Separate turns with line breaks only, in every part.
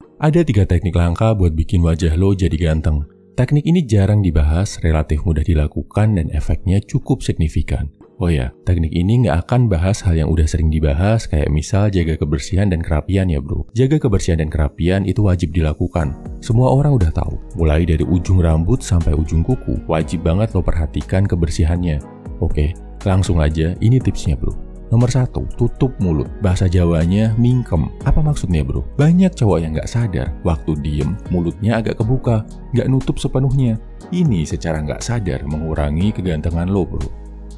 Ada 3 teknik langka buat bikin wajah lo jadi ganteng. Teknik ini jarang dibahas, relatif mudah dilakukan, dan efeknya cukup signifikan. Oh ya, teknik ini nggak akan bahas hal yang udah sering dibahas, kayak misal jaga kebersihan dan kerapian ya bro. Jaga kebersihan dan kerapian itu wajib dilakukan. Semua orang udah tahu, mulai dari ujung rambut sampai ujung kuku, wajib banget lo perhatikan kebersihannya. Oke, langsung aja, ini tipsnya bro. Nomor 1, tutup mulut. Bahasa Jawanya mingkem. Apa maksudnya bro? Banyak cowok yang nggak sadar, waktu diem, mulutnya agak kebuka, nggak nutup sepenuhnya. Ini secara nggak sadar mengurangi kegantengan lo bro.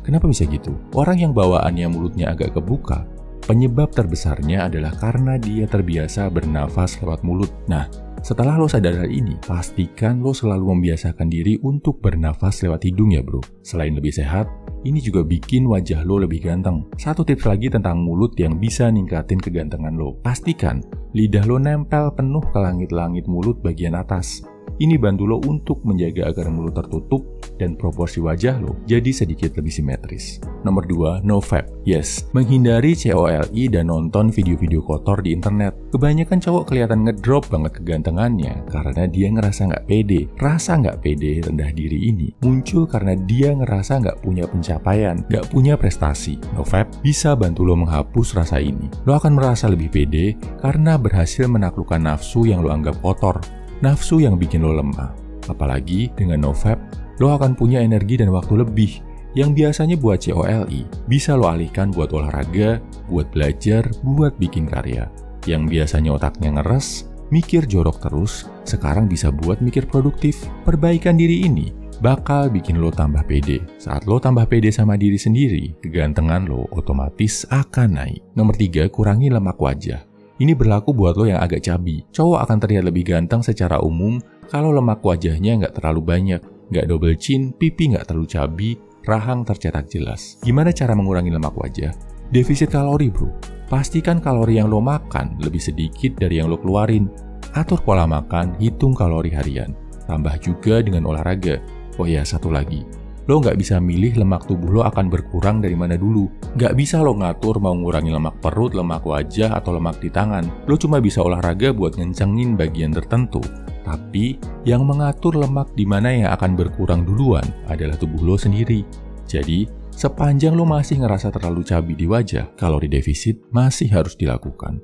Kenapa bisa gitu? Orang yang bawaannya mulutnya agak kebuka, penyebab terbesarnya adalah karena dia terbiasa bernafas lewat mulut. Nah, setelah lo sadar hal ini, pastikan lo selalu membiasakan diri untuk bernafas lewat hidung ya bro. Selain lebih sehat, ini juga bikin wajah lo lebih ganteng. Satu tips lagi tentang mulut yang bisa ningkatin kegantengan lo. Pastikan lidah lo nempel penuh ke langit-langit mulut bagian atas. Ini bantu lo untuk menjaga agar mulut tertutup dan proporsi wajah lo jadi sedikit lebih simetris. Nomor 2, no fap. Yes, menghindari COLI dan nonton video-video kotor di internet. Kebanyakan cowok kelihatan ngedrop banget kegantengannya karena dia ngerasa nggak pede. Rasa nggak pede, rendah diri ini muncul karena dia ngerasa nggak punya pencapaian, nggak punya prestasi. No fap bisa bantu lo menghapus rasa ini. Lo akan merasa lebih pede karena berhasil menaklukkan nafsu yang lo anggap kotor. Nafsu yang bikin lo lemah. Apalagi dengan no fap, lo akan punya energi dan waktu lebih yang biasanya buat COLI bisa lo alihkan buat olahraga, buat belajar, buat bikin karya. Yang biasanya otaknya ngeres, mikir jorok terus, sekarang bisa buat mikir produktif. Perbaikan diri ini bakal bikin lo tambah pede. Saat lo tambah pede sama diri sendiri, kegantengan lo otomatis akan naik. Nomor 3, kurangi lemak wajah. Ini berlaku buat lo yang agak cabi. Cowok akan terlihat lebih ganteng secara umum kalau lemak wajahnya nggak terlalu banyak, nggak double chin, pipi nggak terlalu cabi, rahang tercetak jelas. Gimana cara mengurangi lemak wajah? Defisit kalori bro. Pastikan kalori yang lo makan lebih sedikit dari yang lo keluarin. Atur pola makan, hitung kalori harian. Tambah juga dengan olahraga. Oh ya, satu lagi. Lo nggak bisa milih lemak tubuh lo akan berkurang dari mana dulu. Nggak bisa lo ngatur mau ngurangi lemak perut, lemak wajah, atau lemak di tangan. Lo cuma bisa olahraga buat ngencengin bagian tertentu. Tapi, yang mengatur lemak di mana yang akan berkurang duluan adalah tubuh lo sendiri. Jadi, sepanjang lo masih ngerasa terlalu cabi di wajah, kalori defisit masih harus dilakukan.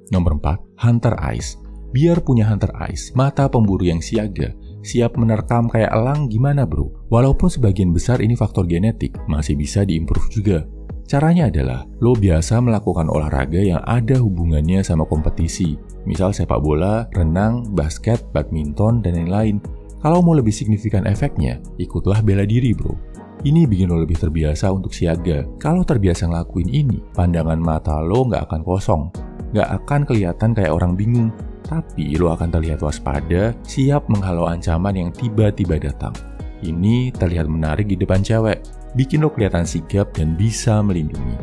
Nomor 4, hunter eyes. Biar punya hunter eyes, mata pemburu yang siaga, siap menerkam kayak elang gimana bro? Walaupun sebagian besar ini faktor genetik, masih bisa diimprove juga. Caranya adalah, lo biasa melakukan olahraga yang ada hubungannya sama kompetisi. Misal sepak bola, renang, basket, badminton, dan lain-lain. Kalau mau lebih signifikan efeknya, ikutlah bela diri bro. Ini bikin lo lebih terbiasa untuk siaga. Kalau terbiasa ngelakuin ini, pandangan mata lo nggak akan kosong. Nggak akan kelihatan kayak orang bingung. Tapi lo akan terlihat waspada, siap menghalau ancaman yang tiba-tiba datang. Ini terlihat menarik di depan cewek, bikin lo kelihatan sigap dan bisa melindungi.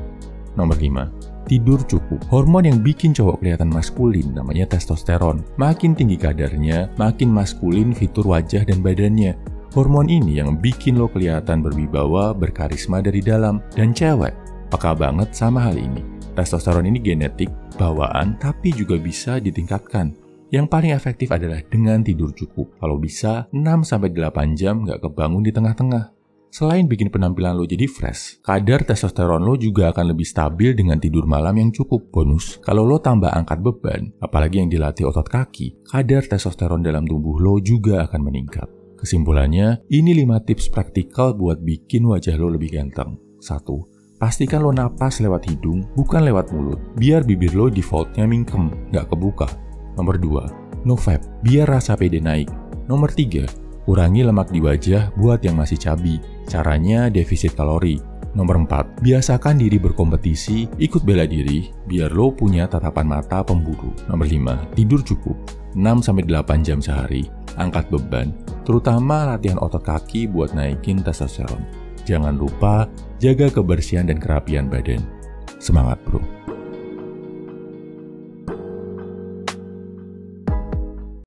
Nomor 5, tidur cukup. Hormon yang bikin cowok kelihatan maskulin namanya testosteron. Makin tinggi kadarnya, makin maskulin fitur wajah dan badannya. Hormon ini yang bikin lo kelihatan berwibawa, berkarisma dari dalam. Dan cewek peka banget sama hal ini. Testosteron ini genetik, bawaan, tapi juga bisa ditingkatkan. Yang paling efektif adalah dengan tidur cukup. Kalau bisa, 6-8 jam nggak kebangun di tengah-tengah. Selain bikin penampilan lo jadi fresh, kadar testosteron lo juga akan lebih stabil dengan tidur malam yang cukup. Bonus, kalau lo tambah angkat beban, apalagi yang dilatih otot kaki, kadar testosteron dalam tubuh lo juga akan meningkat. Kesimpulannya, ini 5 tips praktikal buat bikin wajah lo lebih ganteng. 1. Pastikan lo napas lewat hidung, bukan lewat mulut. Biar bibir lo defaultnya mingkem, nggak kebuka. Nomor 2, no fap, biar rasa pede naik. Nomor 3, kurangi lemak di wajah buat yang masih cabi. Caranya defisit kalori. Nomor 4, biasakan diri berkompetisi, ikut bela diri, biar lo punya tatapan mata pemburu. Nomor 5, tidur cukup, 6-8 jam sehari. Angkat beban, terutama latihan otot kaki buat naikin testosteron. Jangan lupa jaga kebersihan dan kerapian badan. Semangat bro!